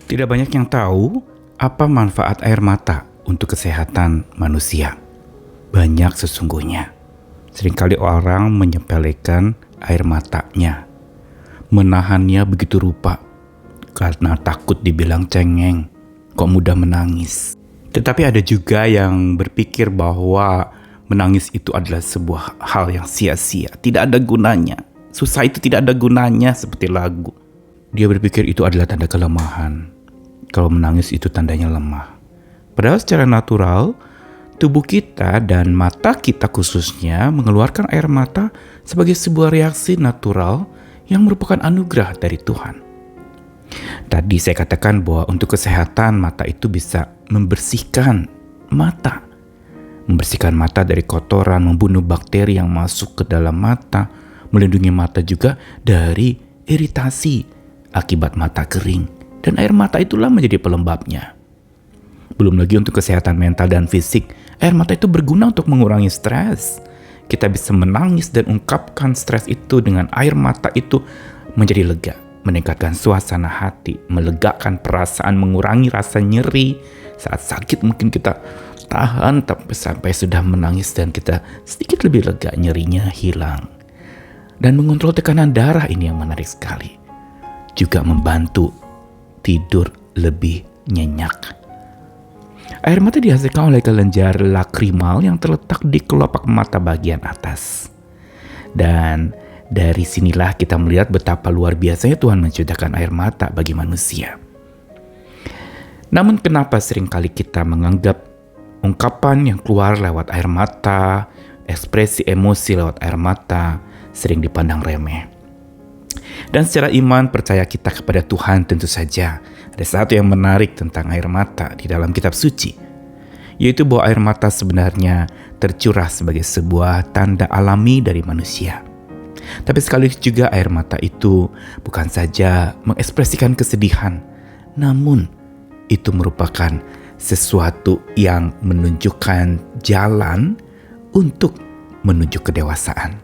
Tidak banyak yang tahu apa manfaat air mata untuk kesehatan manusia. Banyak sesungguhnya. Seringkali orang menyepelekan air matanya, menahannya begitu rupa karena takut dibilang cengeng, kok mudah menangis. Tetapi ada juga yang berpikir bahwa menangis itu adalah sebuah hal yang sia-sia, tidak ada gunanya. Susah itu tidak ada gunanya seperti lagu. Dia berpikir itu adalah tanda kelemahan. Kalau menangis itu tandanya lemah. Padahal secara natural, tubuh kita dan mata kita khususnya mengeluarkan air mata sebagai sebuah reaksi natural yang merupakan anugerah dari Tuhan. Tadi saya katakan bahwa untuk kesehatan mata itu bisa membersihkan mata. Membersihkan mata dari kotoran, membunuh bakteri yang masuk ke dalam mata, melindungi mata juga dari iritasi akibat mata kering. Dan air mata itulah menjadi pelembabnya. Belum lagi untuk kesehatan mental dan fisik, air mata itu berguna untuk mengurangi stres. Kita bisa menangis dan ungkapkan stres itu dengan air mata itu menjadi lega, meningkatkan suasana hati, melegakan perasaan, mengurangi rasa nyeri. Saat sakit mungkin kita tahan sampai sudah menangis dan kita sedikit lebih lega, nyerinya hilang. Dan mengontrol tekanan darah ini yang menarik sekali. Juga membantu tidur lebih nyenyak. Air mata dihasilkan oleh kelenjar lakrimal yang terletak di kelopak mata bagian atas. Dan dari sinilah kita melihat betapa luar biasanya Tuhan menciptakan air mata bagi manusia. Namun kenapa seringkali kita menganggap ungkapan yang keluar lewat air mata, ekspresi emosi lewat air mata, sering dipandang remeh? Dan secara iman percaya kita kepada Tuhan tentu saja ada satu yang menarik tentang air mata di dalam kitab suci, yaitu bahwa air mata sebenarnya tercurah sebagai sebuah tanda alami dari manusia. Tapi sekaligus juga air mata itu bukan saja mengekspresikan kesedihan, namun itu merupakan sesuatu yang menunjukkan jalan untuk menuju kedewasaan.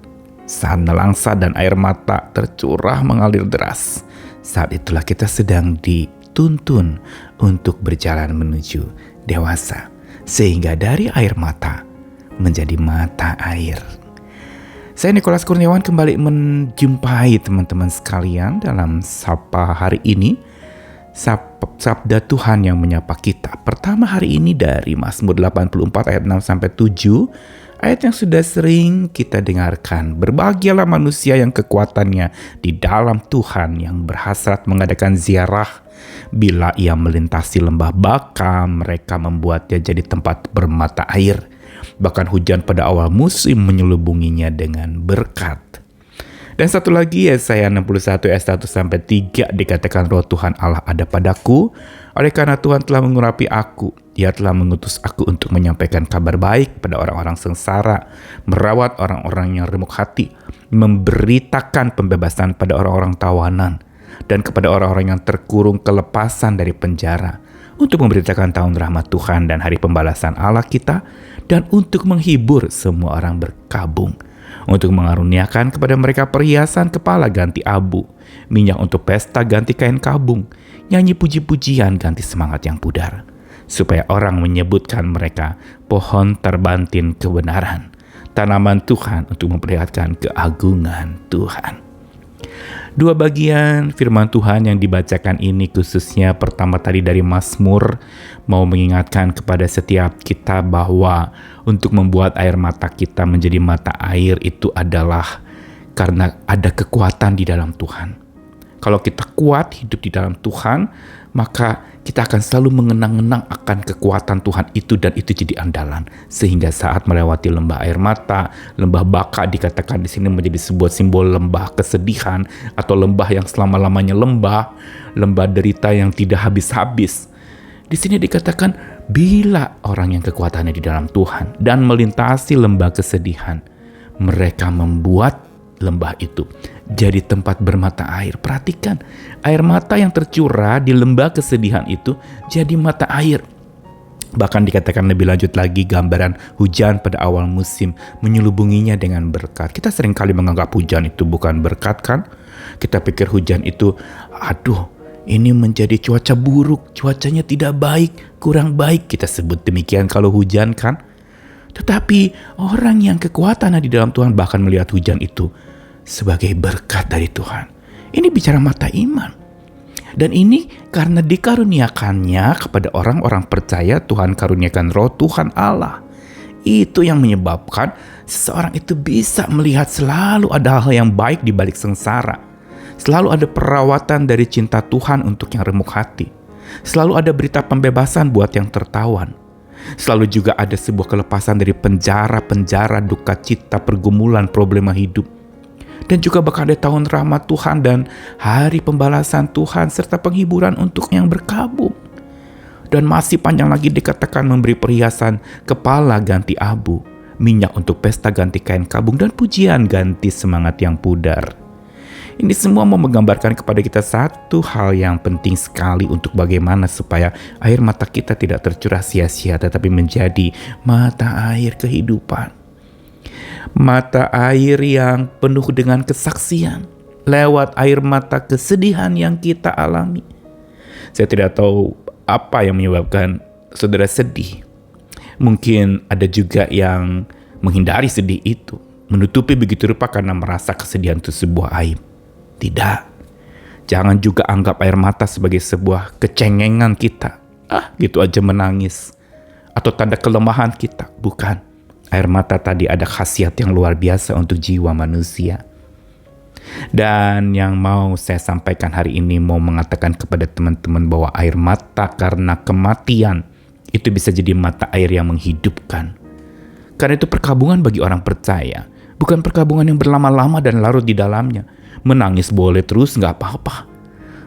Saat nelangsa dan air mata tercurah mengalir deras, saat itulah kita sedang dituntun untuk berjalan menuju dewasa. Sehingga dari air mata menjadi mata air. Saya Nikolas Kurniawan kembali menjumpai teman-teman sekalian dalam Sapa hari ini. Sabda Tuhan yang menyapa kita. Pertama hari ini dari Mazmur 84 ayat 6-7. Ayat yang sudah sering kita dengarkan. Berbahagialah manusia yang kekuatannya di dalam Tuhan, yang berhasrat mengadakan ziarah. Bila ia melintasi lembah baka, mereka membuatnya jadi tempat bermata air. Bahkan hujan pada awal musim menyelubunginya dengan berkat. Dan satu lagi, Yesaya 61 ayat 1-3 dikatakan roh Tuhan Allah ada padaku. Oleh karena Tuhan telah mengurapi aku, Dia telah mengutus aku untuk menyampaikan kabar baik pada orang-orang sengsara, merawat orang-orang yang remuk hati, memberitakan pembebasan pada orang-orang tawanan, dan kepada orang-orang yang terkurung kelepasan dari penjara, untuk memberitakan tahun rahmat Tuhan dan hari pembalasan Allah kita, dan untuk menghibur semua orang berkabung, untuk mengaruniakan kepada mereka perhiasan kepala ganti abu, minyak untuk pesta ganti kain kabung, nyanyi puji-pujian ganti semangat yang pudar, supaya orang menyebutkan mereka pohon terbantin kebenaran, tanaman Tuhan untuk memperlihatkan keagungan Tuhan. Dua bagian firman Tuhan yang dibacakan ini, khususnya pertama tadi dari Mazmur, mau mengingatkan kepada setiap kita bahwa untuk membuat air mata kita menjadi mata air itu adalah karena ada kekuatan di dalam Tuhan. Kalau kita kuat hidup di dalam Tuhan, maka kita akan selalu mengenang-enang akan kekuatan Tuhan itu, dan itu jadi andalan. Sehingga saat melewati lembah air mata, lembah baka dikatakan di sini menjadi sebuah simbol lembah kesedihan atau lembah yang selama-lamanya lembah derita yang tidak habis-habis. Di sini dikatakan bila orang yang kekuatannya di dalam Tuhan dan melintasi lembah kesedihan, mereka membuat lembah itu jadi tempat bermata air. Perhatikan, air mata yang tercurah di lembah kesedihan itu jadi mata air. Bahkan dikatakan lebih lanjut lagi, gambaran hujan pada awal musim menyelubunginya dengan berkat. Kita seringkali menganggap hujan itu bukan berkat kan? Kita pikir hujan itu, Ini menjadi cuaca buruk, cuacanya tidak baik, kurang baik, kita sebut demikian kalau hujan kan. Tetapi orang yang kekuatan di dalam Tuhan bahkan melihat hujan itu sebagai berkat dari Tuhan. Ini bicara mata iman. Dan ini karena dikaruniakannya kepada orang-orang percaya, Tuhan karuniakan roh Tuhan Allah. Itu yang menyebabkan seseorang itu bisa melihat selalu ada hal yang baik di balik sengsara. Selalu ada perawatan dari cinta Tuhan untuk yang remuk hati. Selalu ada berita pembebasan buat yang tertawan. Selalu juga ada sebuah kelepasan dari penjara-penjara, duka cita, pergumulan, problema hidup. Dan juga bakal ada tahun rahmat Tuhan dan hari pembalasan Tuhan serta penghiburan untuk yang berkabung. Dan masih panjang lagi dikatakan memberi perhiasan kepala ganti abu, minyak untuk pesta ganti kain kabung, dan pujian ganti semangat yang pudar. Ini semua mau menggambarkan kepada kita satu hal yang penting sekali untuk bagaimana supaya air mata kita tidak tercurah sia-sia tetapi menjadi mata air kehidupan. Mata air yang penuh dengan kesaksian lewat air mata kesedihan yang kita alami. Saya tidak tahu apa yang menyebabkan saudara sedih. Mungkin ada juga yang menghindari sedih itu, menutupi begitu rupa karena merasa kesedihan itu sebuah aib. Tidak. Jangan juga anggap air mata sebagai sebuah kecengengan kita. Gitu aja menangis. Atau tanda kelemahan kita. Bukan. Air mata tadi ada khasiat yang luar biasa untuk jiwa manusia. Dan yang mau saya sampaikan hari ini mau mengatakan kepada teman-teman bahwa air mata karena kematian itu bisa jadi mata air yang menghidupkan. Karena itu perkabungan bagi orang percaya. Bukan perkabungan yang berlama-lama dan larut di dalamnya. Menangis boleh terus, gak apa-apa.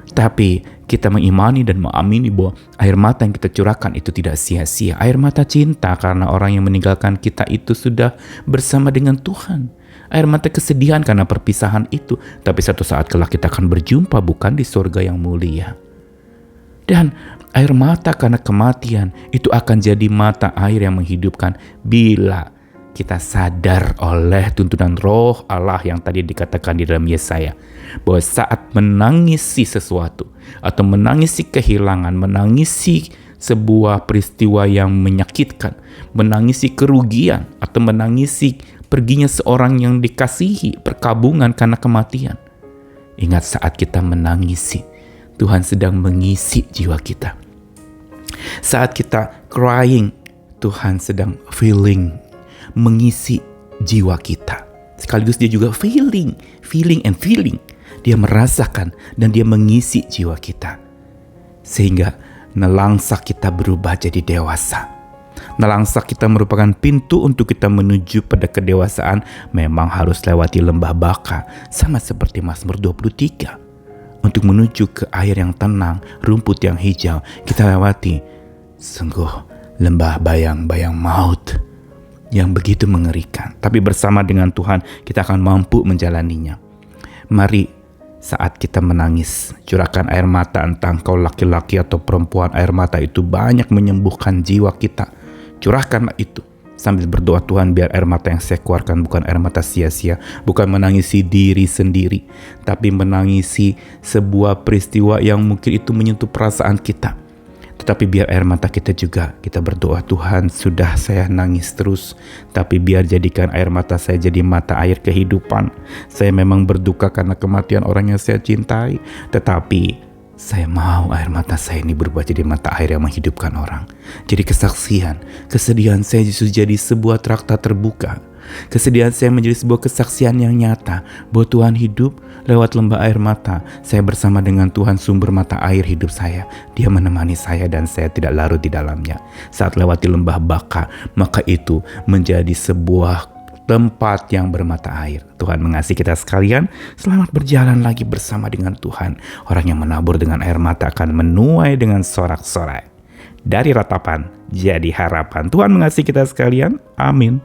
Tapi kita mengimani dan mengamini bahwa air mata yang kita curahkan itu tidak sia-sia. Air mata cinta karena orang yang meninggalkan kita itu sudah bersama dengan Tuhan. Air mata kesedihan karena perpisahan itu. Tapi satu saat kelak kita akan berjumpa bukan di surga yang mulia. Dan air mata karena kematian itu akan jadi mata air yang menghidupkan bila kita sadar oleh tuntunan roh Allah yang tadi dikatakan di dalam Yesaya. Bahwa saat menangisi sesuatu atau menangisi kehilangan, menangisi sebuah peristiwa yang menyakitkan, menangisi kerugian atau menangisi perginya seorang yang dikasihi, perkabungan karena kematian. Ingat saat kita menangisi, Tuhan sedang mengisi jiwa kita. Saat kita crying, Tuhan sedang feeling, mengisi jiwa kita. Sekaligus dia juga feeling. Dia merasakan dan dia mengisi jiwa kita. Sehingga nelangsa kita berubah jadi dewasa. Nelangsa kita merupakan pintu untuk kita menuju pada kedewasaan. Memang harus lewati lembah baka, sama seperti Mazmur 23. Untuk menuju ke air yang tenang, rumput yang hijau, kita lewati sungguh lembah bayang-bayang maut yang begitu mengerikan. Tapi bersama dengan Tuhan kita akan mampu menjalaninya. Mari saat kita menangis, curahkan air mata, entah engkau laki-laki atau perempuan. Air mata itu banyak menyembuhkan jiwa kita. Curahkanlah itu sambil berdoa, Tuhan biar air mata yang saya keluarkan bukan air mata sia-sia, bukan menangisi diri sendiri, tapi menangisi sebuah peristiwa yang mungkin itu menyentuh perasaan kita. Tetapi biar air mata kita juga, kita berdoa, Tuhan sudah saya nangis terus, tapi biar jadikan air mata saya jadi mata air kehidupan. Saya memang berduka karena kematian orang yang saya cintai, tetapi saya mau air mata saya ini berubah jadi mata air yang menghidupkan orang. Jadi kesaksian, kesedihan saya justru jadi sebuah traktat terbuka. Kesedihan saya menjadi sebuah kesaksian yang nyata bahwa Tuhan hidup lewat lembah air mata. Saya bersama dengan Tuhan sumber mata air hidup saya. Dia menemani saya dan saya tidak larut di dalamnya. Saat lewati lembah baka, maka itu menjadi sebuah tempat yang bermata air. Tuhan mengasihi kita sekalian. Selamat berjalan lagi bersama dengan Tuhan. Orang yang menabur dengan air mata akan menuai dengan sorak-sorai. Dari ratapan jadi harapan. Tuhan mengasihi kita sekalian. Amin.